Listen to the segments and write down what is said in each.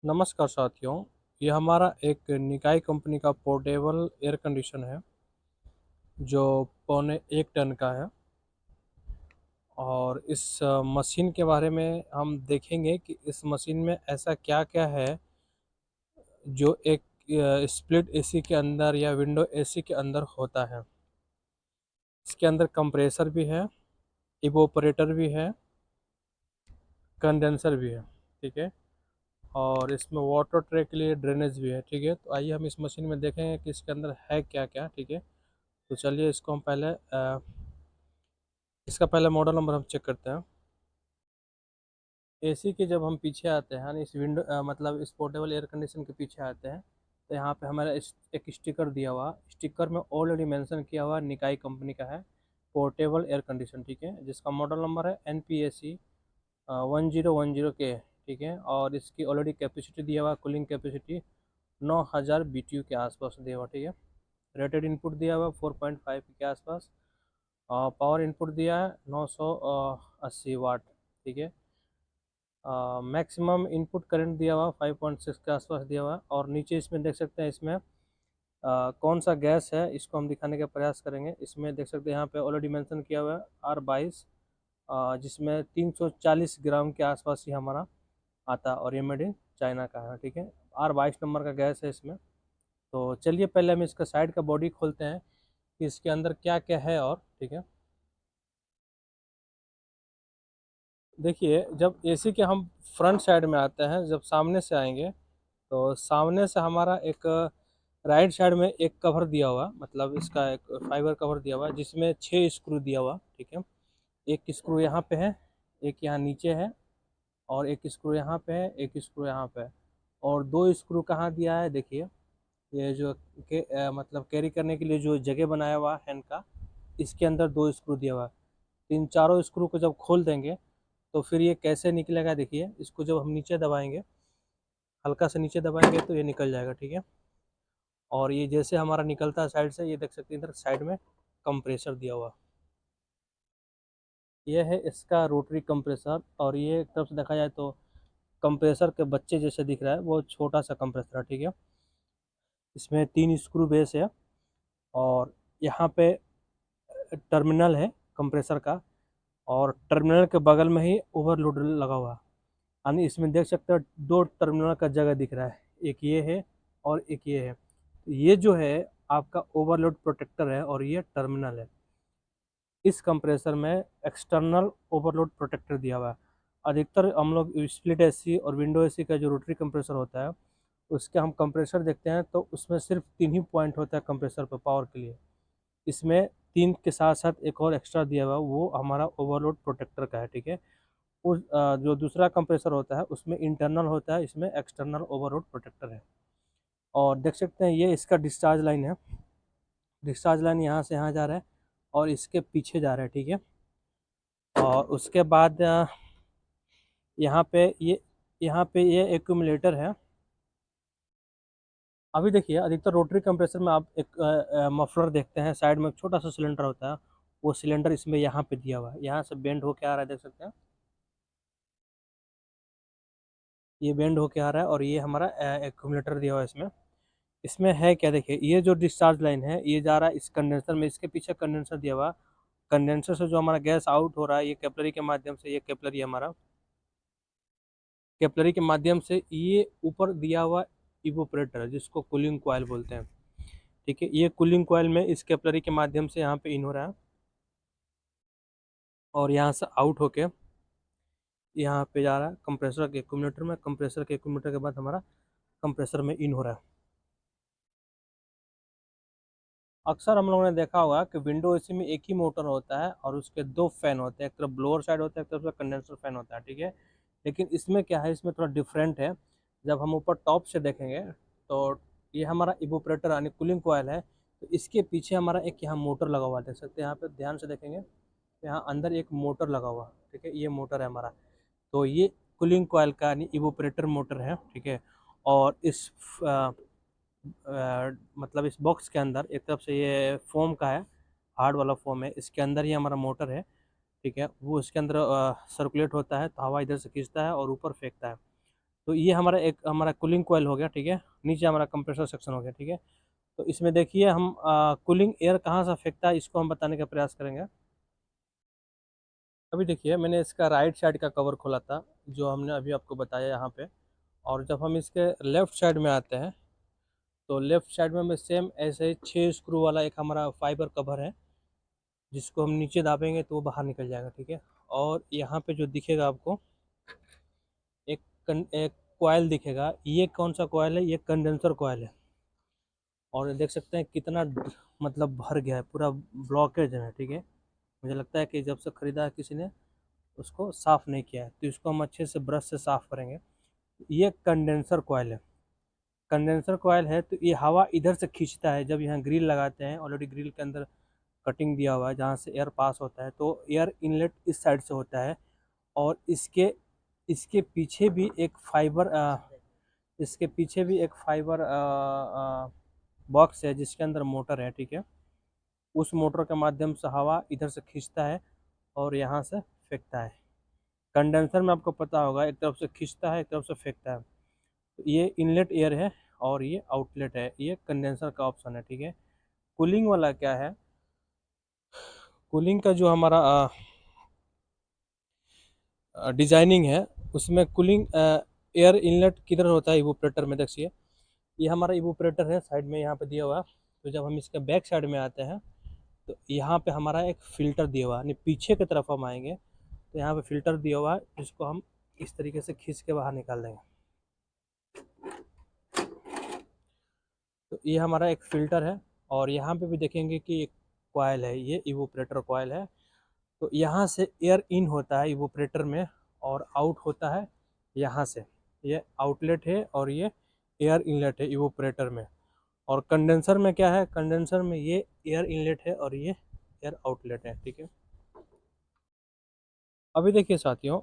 नमस्कार साथियों। ये हमारा एक निकाई कंपनी का पोर्टेबल एयर कंडीशन है जो 1.25 टन का है। और इस मशीन के बारे में हम देखेंगे कि इस मशीन में ऐसा क्या क्या है जो एक स्प्लिट एसी के अंदर या विंडो एसी के अंदर होता है। इसके अंदर कंप्रेसर भी है, इवोपरेटर भी है, कंडेंसर भी है। ठीक है। और इसमें वाटर ट्रे के लिए ड्रेनेज भी है। ठीक है, तो आइए हम इस मशीन में देखेंगे कि इसके अंदर है क्या क्या। ठीक है, तो चलिए इसको हम पहले इसका पहले मॉडल नंबर हम चेक करते हैं। एसी के जब हम पीछे आते हैं, यानी इस विंडो मतलब इस पोर्टेबल एयर कंडीशन के पीछे आते हैं, तो यहाँ पे हमारा एक स्टिकर दिया हुआ। स्टिकर में ऑलरेडी मेंशन किया हुआ निकाई कंपनी का है पोर्टेबल एयर कंडीशन। ठीक है, जिसका मॉडल नंबर है NPAC 1010 के। ठीक है, और इसकी ऑलरेडी कैपेसिटी दिया हुआ, कूलिंग कैपेसिटी 9000 BTU के आसपास दिया हुआ। ठीक है, रेटेड इनपुट दिया हुआ 4.5 के आसपास। पावर इनपुट दिया है 980 वाट। ठीक है, मैक्सिमम इनपुट करंट दिया हुआ 5.6 के आसपास दिया हुआ है। और नीचे इसमें देख सकते हैं, इसमें कौन सा गैस है इसको हम दिखाने का प्रयास करेंगे। इसमें देख सकते हैं यहाँ पे ऑलरेडी मेंशन किया हुआ है R22, जिसमें 340 ग्राम के आसपास ही हमारा आता है, और ये मेड इन चाइना का है। ठीक है, R22 नंबर का गैस है इसमें। तो चलिए पहले हम इसका साइड का बॉडी खोलते हैं कि इसके अंदर क्या क्या है। और ठीक है, देखिए जब एसी के हम फ्रंट साइड में आते हैं, जब सामने से आएंगे तो सामने से हमारा एक राइट साइड में एक कवर दिया हुआ, मतलब इसका एक फाइबर कवर दिया हुआ जिसमें 6 स्क्रू दिया हुआ। ठीक है, एक स्क्रू यहाँ पे है, एक यहाँ नीचे है, और एक स्क्रू यहाँ पे है, एक स्क्रू यहाँ पे है। और दो स्क्रू कहाँ दिया है, देखिए ये जो मतलब कैरी करने के लिए जो जगह बनाया हुआ हैंड का, इसके अंदर दो स्क्रू दिया हुआ है। तो इन चारों स्क्रू को जब खोल देंगे तो फिर ये कैसे निकलेगा, देखिए इसको जब हम नीचे दबाएंगे, हल्का से नीचे दबाएंगे तो ये निकल जाएगा। ठीक है, और ये जैसे हमारा निकलता है साइड से, ये देख सकते हैं इधर साइड में कंप्रेसर दिया हुआ। ये है इसका रोटरी कंप्रेसर, और ये एक तरफ से देखा जाए तो कंप्रेसर के बच्चे जैसे दिख रहा है, वो छोटा सा कंप्रेसर है। ठीक है, इसमें 3 स्क्रू बेस है, और यहाँ पे टर्मिनल है कंप्रेसर का, और टर्मिनल के बगल में ही ओवरलोड लगा हुआ है। यानी इसमें देख सकते हो दो टर्मिनल का जगह दिख रहा है, एक ये है और एक ये है। ये जो है आपका ओवरलोड प्रोटेक्टर है, और ये टर्मिनल है। इस कंप्रेसर में एक्सटर्नल ओवरलोड प्रोटेक्टर दिया हुआ है। अधिकतर हम लोग स्प्लिट एसी और विंडो एसी का जो रोटरी कंप्रेसर होता है, उसके हम कंप्रेसर देखते हैं तो उसमें सिर्फ 3 ही पॉइंट होता है कंप्रेसर पर पावर के लिए। इसमें 3 के साथ साथ एक और एक्स्ट्रा दिया हुआ है, वो हमारा ओवरलोड प्रोटेक्टर का है। ठीक है, उस जो दूसरा कंप्रेसर होता है उसमें इंटरनल होता है, इसमें एक्सटर्नल ओवरलोड प्रोटेक्टर है। और देख सकते हैं ये इसका डिस्चार्ज लाइन है। डिस्चार्ज लाइन यहाँ से यहाँ जा रहा है और इसके पीछे जा रहा है। ठीक है, और उसके बाद यहाँ पे ये एक्यूमुलेटर है। अभी देखिए अधिकतर रोटरी कंप्रेसर में आप एक मफलर देखते हैं, साइड में एक छोटा सा सिलेंडर होता है। वो सिलेंडर इसमें यहाँ पे दिया हुआ है, यहाँ से बेंड होके आ रहा है, देख सकते हैं ये बेंड होके आ रहा है। और ये हमारा एक्यूमुलेटर दिया हुआ है इसमें। इसमें है क्या, देखिए ये जो डिस्चार्ज लाइन है ये जा रहा है इस कंडेंसर में, इसके पीछे कंडेंसर दिया हुआ। कंडेंसर से जो हमारा गैस आउट हो रहा है, ये कैपिलरी के माध्यम से, ये कैपिलरी हमारा कैपिलरी के माध्यम से ये ऊपर दिया हुआ इवोपरेटर है, जिसको कूलिंग कॉइल बोलते हैं। ठीक है, ये कूलिंग कॉइल में इस कैपिलरी के माध्यम से यहाँ पे इन हो रहा है, और यहाँ से आउट होके यहाँ पे जा रहा है कंप्रेसर के एक्यूमुलेटर में। कंप्रेसर के एक्यूमुलेटर के बाद हमारा कंप्रेसर में इन हो रहा है। अक्सर हम लोगों ने देखा होगा कि विंडो एसी में एक ही मोटर होता है और उसके दो फैन होते हैं, एक तरफ ब्लोअर साइड होता है, एक तरफ से कंडेंसर फैन होता है। ठीक है, लेकिन इसमें क्या है, इसमें थोड़ा डिफरेंट है। जब हम ऊपर टॉप से देखेंगे तो ये हमारा इवोपरेटर यानी कूलिंग कोयल है, तो इसके पीछे हमारा एक यहाँ मोटर लगा हुआ है, देख सकते हैं यहाँ पे ध्यान से देखेंगे तो यहाँ अंदर एक मोटर लगा हुआ है। ठीक है, ये मोटर है हमारा। तो ये कूलिंग कोयल का यानी इवोपरेटर मोटर है। ठीक है, और इस मतलब इस बॉक्स के अंदर एक तरफ से ये फोम का है, हार्ड वाला फोम है, इसके अंदर ही हमारा मोटर है। ठीक है, वो इसके अंदर सर्कुलेट होता है, तो हवा इधर से खींचता है और ऊपर फेंकता है। तो ये हमारा कूलिंग कॉइल हो गया, ठीक है। नीचे हमारा कंप्रेसर सेक्शन हो गया, ठीक है। तो इसमें देखिए हम कूलिंग एयर कहाँ से फेंकता है इसको हम बताने का प्रयास करेंगे। अभी देखिए मैंने इसका राइट साइड का कवर खोला था, जो हमने अभी आपको बताया यहाँ पे। और जब हम इसके लेफ़्ट साइड में आते हैं तो लेफ़्ट साइड में सेम ऐसे ही 6 स्क्रू वाला एक हमारा फाइबर कवर है, जिसको हम नीचे दाबेंगे तो वो बाहर निकल जाएगा, ठीक है। और यहाँ पे जो दिखेगा आपको एक कॉइल दिखेगा, ये कौन सा कॉइल है, ये कंडेंसर कॉइल है। और देख सकते हैं कितना मतलब भर गया है, पूरा ब्लॉकेज है, ठीक है। मुझे लगता है कि जब से ख़रीदा है किसी ने उसको साफ़ नहीं किया है, तो इसको हम अच्छे से ब्रश से साफ़ करेंगे। ये कंडेंसर कॉइल है। कंडेंसर कॉइल है तो ये हवा इधर से खींचता है। जब यहाँ ग्रिल लगाते हैं, ऑलरेडी ग्रिल के अंदर कटिंग दिया हुआ है जहाँ से एयर पास होता है, तो एयर इनलेट इस साइड से होता है। और इसके इसके पीछे भी एक फाइबर इसके पीछे भी एक फाइबर बॉक्स है जिसके अंदर मोटर है, ठीक है। उस मोटर के माध्यम से हवा इधर से खींचता है और यहाँ से फेंकता है। कंडेंसर में आपको पता होगा एक तरफ से खींचता है, एक तरफ से फेंकता है। तो ये इनलेट एयर है और ये आउटलेट है, ये कंडेंसर का ऑप्शन है, ठीक है। कूलिंग वाला क्या है, कूलिंग का जो हमारा डिजाइनिंग है उसमें कूलिंग एयर इनलेट किधर होता है, इवोपरेटर में। देखिए ये हमारा इवोपरेटर है, साइड में यहाँ पे दिया हुआ। तो जब हम इसके बैक साइड में आते हैं तो यहाँ पे हमारा एक फ़िल्टर दिया हुआ है, यानी पीछे की तरफ हम आएंगे तो यहाँ पे फ़िल्टर दिया हुआ है, जिसको हम इस तरीके से खींच के बाहर निकाल देंगे। तो ये हमारा एक फ़िल्टर है। और यहाँ पे भी देखेंगे कि एक कॉइल है, ये इवोपरेटर कॉइल है। तो यहाँ से एयर इन होता है इवोपरेटर में और आउट होता है यहाँ से। ये आउटलेट है और ये एयर इनलेट है इवोपरेटर में। और कंडेंसर में क्या है, कंडेंसर में ये एयर इनलेट है और ये एयर आउटलेट है, ठीक है। अभी देखिए साथियों,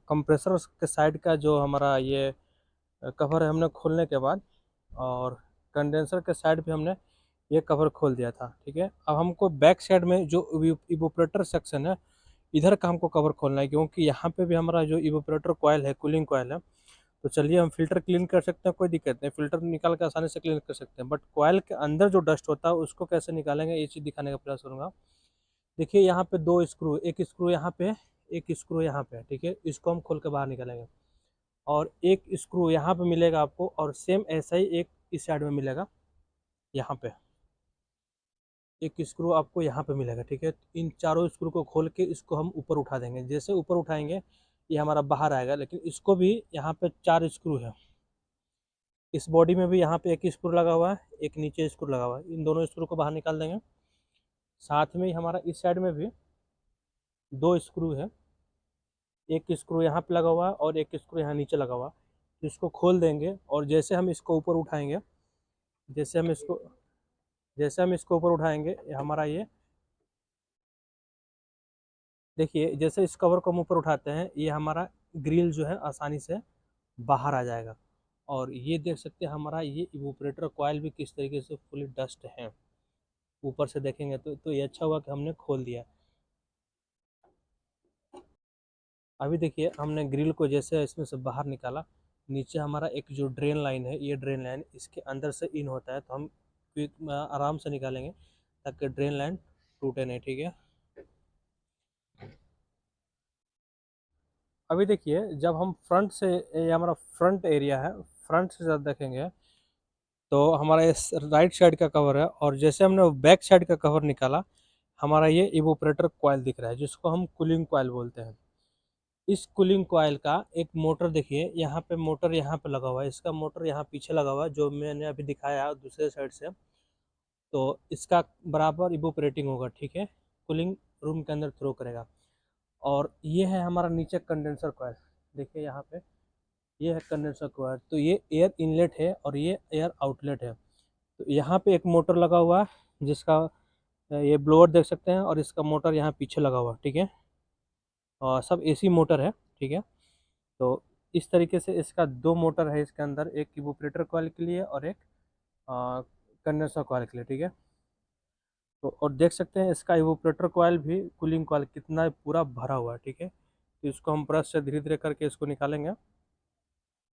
कंप्रेसर के साइड का जो हमारा ये कवर है हमने खोलने के बाद, और कंडेंसर के साइड पे हमने ये कवर खोल दिया था, ठीक है। अब हमको बैक साइड में जो इवोपरेटर सेक्शन है इधर का हमको कवर खोलना है, क्योंकि यहाँ पे भी हमारा जो इवोपरेटर कॉइल है, कूलिंग कॉइल है। तो चलिए हम फिल्टर क्लीन कर सकते हैं, कोई दिक्कत नहीं, फिल्टर निकाल के आसानी से क्लीन कर सकते हैं। बट कॉइल के अंदर जो डस्ट होता है उसको कैसे निकालेंगे ये चीज़ दिखाने का प्रयास करूँगा। देखिए यहाँ पे दो स्क्रू, एक स्क्रू यहाँ पे, एक स्क्रू यहाँ पे, ठीक है। इसको हम खोल के बाहर निकालेंगे। और एक स्क्रू यहाँ पे मिलेगा आपको, और सेम ऐसा ही एक इस साइड में मिलेगा, यहाँ पे एक स्क्रू आपको यहाँ पे मिलेगा, ठीक है। इन चारों स्क्रू को खोल के इसको हम ऊपर उठा देंगे। जैसे ऊपर उठाएंगे ये हमारा बाहर आएगा, लेकिन इसको भी यहाँ पे 4 स्क्रू है। इस बॉडी में भी यहाँ पे एक स्क्रू लगा हुआ है, एक नीचे स्क्रू लगा हुआ है। इन दोनों स्क्रू को बाहर निकाल देंगे। साथ में ही हमारा इस साइड में भी 2 स्क्रू है, एक स्क्रू यहाँ पे लगा हुआ है और एक स्क्रू यहाँ नीचे लगा हुआ है। तो इसको खोल देंगे और जैसे हम इसको ऊपर उठाएंगे, जैसे हम इसको जैसे हम इसको ऊपर उठाएंगे हमारा ये देखिए, जैसे इस कवर को हम ऊपर उठाते हैं ये हमारा ग्रिल जो है आसानी से बाहर आ जाएगा। और ये देख सकते हैं हमारा ये इवोपरेटर कॉइल भी किस तरीके से फुली डस्ट है। ऊपर से देखेंगे तो ये अच्छा हुआ कि हमने खोल दिया। अभी देखिए हमने ग्रिल को जैसे इसमें से बाहर निकाला, नीचे हमारा एक जो ड्रेन लाइन है, ये ड्रेन लाइन इसके अंदर से इन होता है, तो हम आराम से निकालेंगे ताकि ड्रेन लाइन टूटे नहीं, ठीक है। अभी देखिए जब हम फ्रंट से, ये हमारा फ्रंट एरिया है, फ्रंट से जब देखेंगे तो हमारा ये राइट साइड का कवर है। और जैसे हमने बैक साइड का कवर निकाला, हमारा ये इवोपरेटर कॉइल दिख रहा है, जिसको हम कूलिंग कॉइल बोलते हैं। इस कूलिंग कॉइल का एक मोटर देखिए, यहाँ पे मोटर यहाँ पे लगा हुआ है, इसका मोटर यहाँ पीछे लगा हुआ है जो मैंने अभी दिखाया दूसरे साइड से। तो इसका बराबर इवोपरेटिंग होगा, ठीक है, कूलिंग रूम के अंदर थ्रो करेगा। और ये है हमारा नीचे कंडेंसर कॉइल, देखिए यहाँ पे ये है कंडेंसर कॉइल। तो ये एयर इनलेट है और ये एयर आउटलेट है। तो यहाँ पे एक मोटर लगा हुआ है जिसका ये ब्लोअर देख सकते हैं, और इसका मोटर यहाँ पीछे लगा हुआ है, ठीक है। और सब एसी मोटर है, ठीक है। तो इस तरीके से इसका 2 मोटर है इसके अंदर, एक इवोपरेटर कॉइल के लिए और एक कंडेंसर कॉइल के लिए, ठीक है। तो और देख सकते हैं इसका इवोपरेटर कॉइल भी कूलिंग कॉइल कितना पूरा भरा हुआ है, ठीक है। तो इसको हम ब्रश से धीरे धीरे करके इसको निकालेंगे।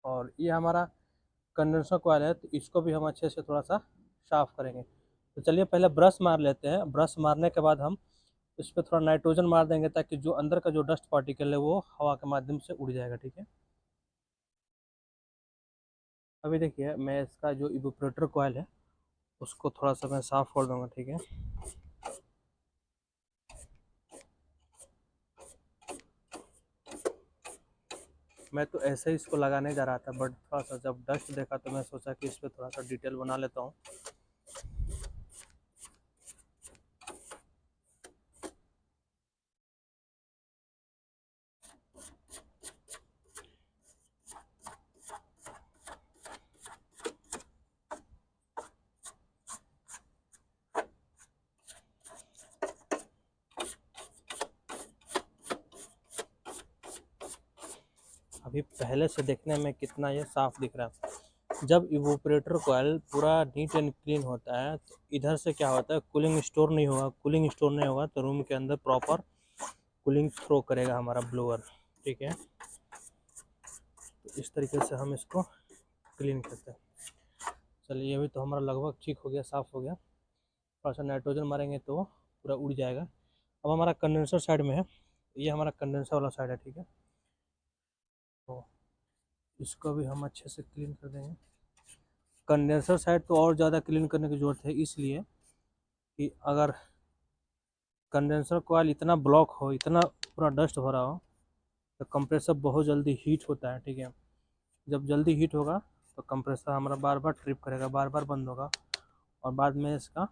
और ये हमारा कंडेंसर कॉइल है, तो इसको भी हम अच्छे से थोड़ा सा साफ करेंगे। तो चलिए पहले ब्रश मार लेते हैं। ब्रश मारने के बाद हम इस पर थोड़ा नाइट्रोजन मार देंगे, ताकि जो अंदर का जो डस्ट पार्टिकल है वो हवा के माध्यम से उड़ जाएगा, ठीक है। अभी देखिए मैं इसका जो इवोपरेटर कॉइल है उसको थोड़ा सा मैं साफ़ कर दूंगा, ठीक है। मैं तो ऐसे ही इसको लगाने जा रहा था, बट थोड़ा सा जब डस्ट देखा तो मैं सोचा कि इस पर थोड़ा सा डिटेल बना लेता हूँ। अभी पहले से देखने में कितना ये साफ़ दिख रहा है। जब इवोपरेटर कॉइल पूरा नीट एंड क्लीन होता है तो इधर से क्या होता है, कूलिंग स्टोर नहीं होगा। कूलिंग स्टोर नहीं होगा तो रूम के अंदर प्रॉपर कूलिंग थ्रो करेगा हमारा ब्लोअर, ठीक है। तो इस तरीके से हम इसको क्लीन करते हैं। चलिए अभी तो हमारा लगभग ठीक हो गया, साफ़ हो गया। थोड़ा सा नाइट्रोजन मारेंगे तो पूरा उड़ जाएगा। अब हमारा कंडेंसर साइड में है, ये हमारा कंडेंसर वाला साइड है, ठीक है। तो इसको भी हम अच्छे से क्लीन कर देंगे। कंडेंसर साइड तो और ज़्यादा क्लीन करने की ज़रूरत है, इसलिए कि अगर कंडेंसर कॉइल इतना ब्लॉक हो, इतना पूरा डस्ट भरा हो, तो कंप्रेसर बहुत जल्दी हीट होता है, ठीक है। जब जल्दी हीट होगा तो कंप्रेसर हमारा बार बार ट्रिप करेगा, बार बार बंद होगा, और बाद में इसका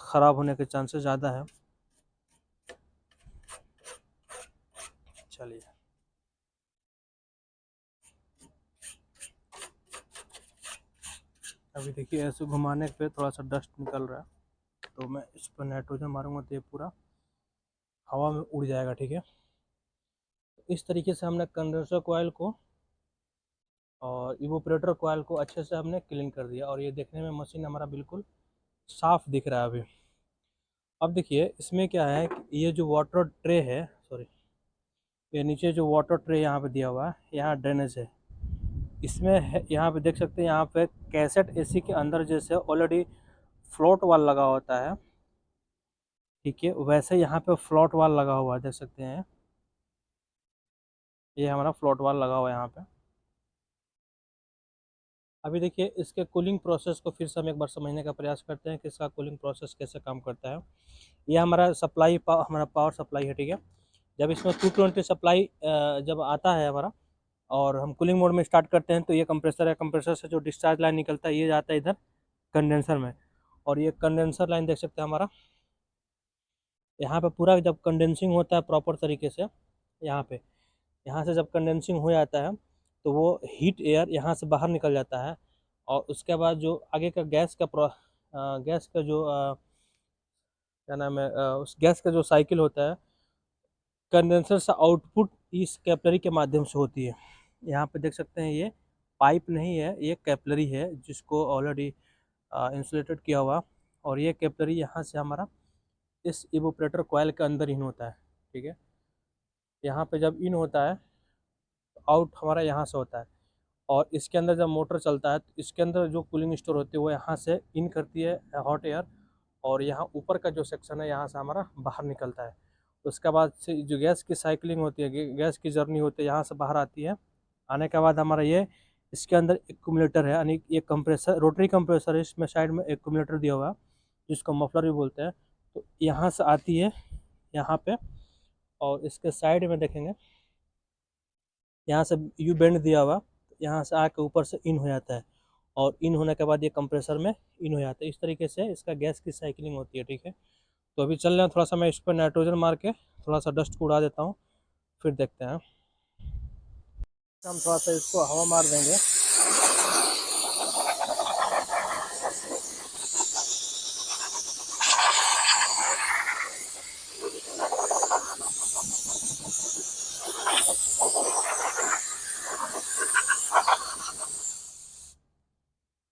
ख़राब होने के चांसेस ज़्यादा है। चलिए अभी देखिए ऐसे घुमाने पे थोड़ा सा डस्ट निकल रहा है, तो मैं इस पर नाइट्रोजन मारूंगा तो ये पूरा हवा में उड़ जाएगा, ठीक है। इस तरीके से हमने कंडेंसर कॉइल को और इवोपरेटर कॉइल को अच्छे से हमने क्लीन कर दिया, और ये देखने में मशीन हमारा बिल्कुल साफ़ दिख रहा है अभी। अब देखिए इसमें क्या है कि ये जो वाटर ट्रे है, सॉरी, ये नीचे जो वाटर ट्रे यहाँ पे दिया हुआ है, यहाँ ड्रेनेज है। इसमें है, यहाँ पे देख सकते हैं, यहाँ पे कैसेट एसी के अंदर जैसे ऑलरेडी फ्लोट वाल लगा होता है, ठीक है, वैसे यहाँ पे फ्लोट वाल लगा हुआ है, देख सकते हैं। ये हमारा फ्लोट वाल लगा हुआ है यहाँ पे। अभी देखिए इसके कूलिंग प्रोसेस को फिर से हम एक बार समझने का प्रयास करते हैं कि इसका कूलिंग प्रोसेस कैसे काम करता है। ये हमारा सप्लाई हमारा पावर सप्लाई है, ठीक है। जब इसमें 220 सप्लाई जब आता है हमारा और हम कूलिंग मोड में स्टार्ट करते हैं, तो ये कंप्रेसर है, कंप्रेसर से जो डिस्चार्ज लाइन निकलता है ये जाता है इधर कंडेंसर में। और ये कंडेंसर लाइन देख सकते हैं हमारा, यहाँ पे पूरा जब कंडेंसिंग होता है प्रॉपर तरीके से, यहाँ पे, यहाँ से जब कंडेंसिंग हो जाता है तो वो हीट एयर यहाँ से बाहर निकल जाता है, और उसके बाद जो आगे का गैस का जो क्या नाम है, उस गैस का जो साइकिल होता है, कंडेंसर से आउटपुट इस कैपिलरी के माध्यम से होती है। यहाँ पे देख सकते हैं ये पाइप नहीं है, ये कैपिलरी है जिसको ऑलरेडी इंसुलेटेड किया हुआ, और ये कैपिलरी यहाँ से हमारा इस इवोपरेटर कॉइल के अंदर इन होता है, ठीक है। यहाँ पे जब इन होता है तो आउट हमारा यहाँ से होता है, और इसके अंदर जब मोटर चलता है तो इसके अंदर जो कूलिंग स्टोर होती है वो यहाँ से इन करती है हॉट एयर, और यहाँ ऊपर का जो सेक्शन है यहाँ से हमारा बाहर निकलता है। उसके बाद से जो गैस की साइकिलिंग होती है, गैस की जर्नी होती है, यहाँ से बाहर आती है। आने के बाद हमारा ये इसके अंदर एक्यूमुलेटर है, यानी ये कंप्रेसर, रोटरी कंप्रेसर है, इसमें साइड में एक्यूमुलेटर दिया हुआ है जिसको मफलर भी बोलते हैं। तो यहाँ से आती है यहाँ पे, और इसके साइड में देखेंगे यहाँ से यू बेंड दिया हुआ, यहाँ से आके ऊपर से इन हो जाता है, और इन होने के बाद ये कंप्रेसर में इन हो जाता है। इस तरीके से इसका गैस की साइकिलिंग होती है, ठीक है। तो अभी चल रहे हैं, थोड़ा सा मैं इस पर नाइट्रोजन मार के थोड़ा सा डस्ट को उड़ा देता हूँ, फिर देखते हैं। हम थोड़ा सा इसको हवा मार देंगे।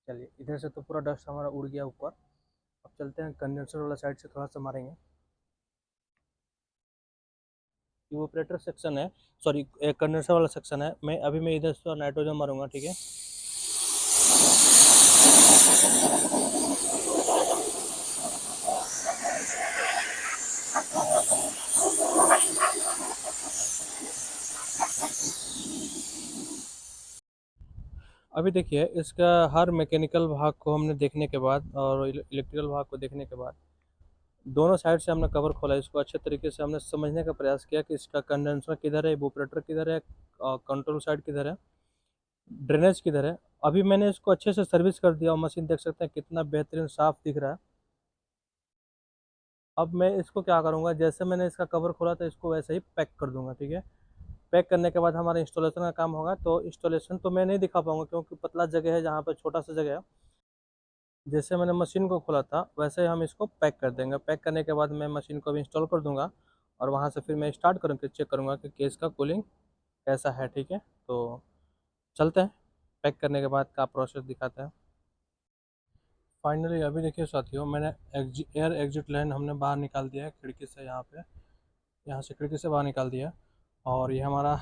चलिए इधर से तो पूरा डस्ट हमारा उड़ गया ऊपर। अब चलते हैं कंडेंसर वाला साइड से थोड़ा सा मारेंगे। इवोपरेटर सेक्शन है, सॉरी कंडेंसर वाला सेक्शन है। मैं इधर से नाइट्रोजन मारूंगा, ठीक है। अभी देखिए इसका हर मैकेनिकल भाग को हमने देखने के बाद और इलेक्ट्रिकल भाग को देखने के बाद दोनों साइड से हमने कवर खोला, इसको अच्छे तरीके से हमने समझने का प्रयास किया कि इसका कंडेंसर किधर है, इवोपरेटर किधर है, कंट्रोल साइड किधर है, ड्रेनेज किधर है। अभी मैंने इसको अच्छे से सर्विस कर दिया और मशीन देख सकते हैं कितना बेहतरीन साफ दिख रहा है। अब मैं इसको क्या करूँगा, जैसे मैंने इसका कवर खोला था इसको वैसे ही पैक कर दूंगा, ठीक है। पैक करने के बाद हमारा इंस्टॉलेशन का काम होगा। तो इंस्टॉलेशन तो मैं नहीं दिखा पाऊंगा क्योंकि पतला जगह है, जहाँ पर छोटा सा जगह है। जैसे मैंने मशीन को खोला था वैसे ही हम इसको पैक कर देंगे। पैक करने के बाद मैं मशीन को भी इंस्टॉल कर दूंगा और वहाँ से फिर मैं स्टार्ट करूँगा, चेक करूँगा कि केस का कूलिंग कैसा है, ठीक है। तो चलते हैं, पैक करने के बाद का प्रोसेस दिखाते हैं। फाइनली अभी देखिए साथियों, मैंने एयर एग्जिट लाइन हमने बाहर निकाल दिया है खिड़की से, यहाँ से खिड़की से बाहर निकाल दिया। और ये हमारा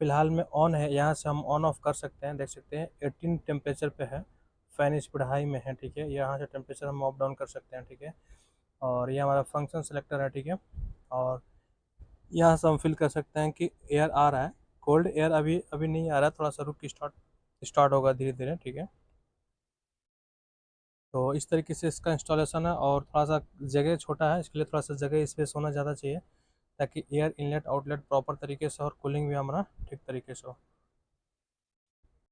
फ़िलहाल में ऑन है, यहाँ से हम ऑन ऑफ कर सकते हैं। देख सकते हैं 18 टेम्परेचर पे है, फ़ैन स्पीड हाई में है, ठीक है। यहाँ से टेम्परेचर हम अप डाउन कर सकते हैं, ठीक है। और ये हमारा फंक्शन सेलेक्टर है, ठीक है। और यहाँ से हम फिल कर सकते हैं कि एयर आ रहा है। कोल्ड एयर अभी अभी नहीं आ रहा है, थोड़ा सा रुक के स्टार्ट होगा धीरे धीरे, ठीक है। तो इस तरीके से इसका इंस्टॉलेशन है और थोड़ा सा जगह छोटा है, इसके लिए थोड़ा सा जगह स्पेस होना ज़्यादा चाहिए ताकि एयर इनलेट आउटलेट प्रॉपर तरीके से और कूलिंग भी हमारा ठीक तरीके से हो।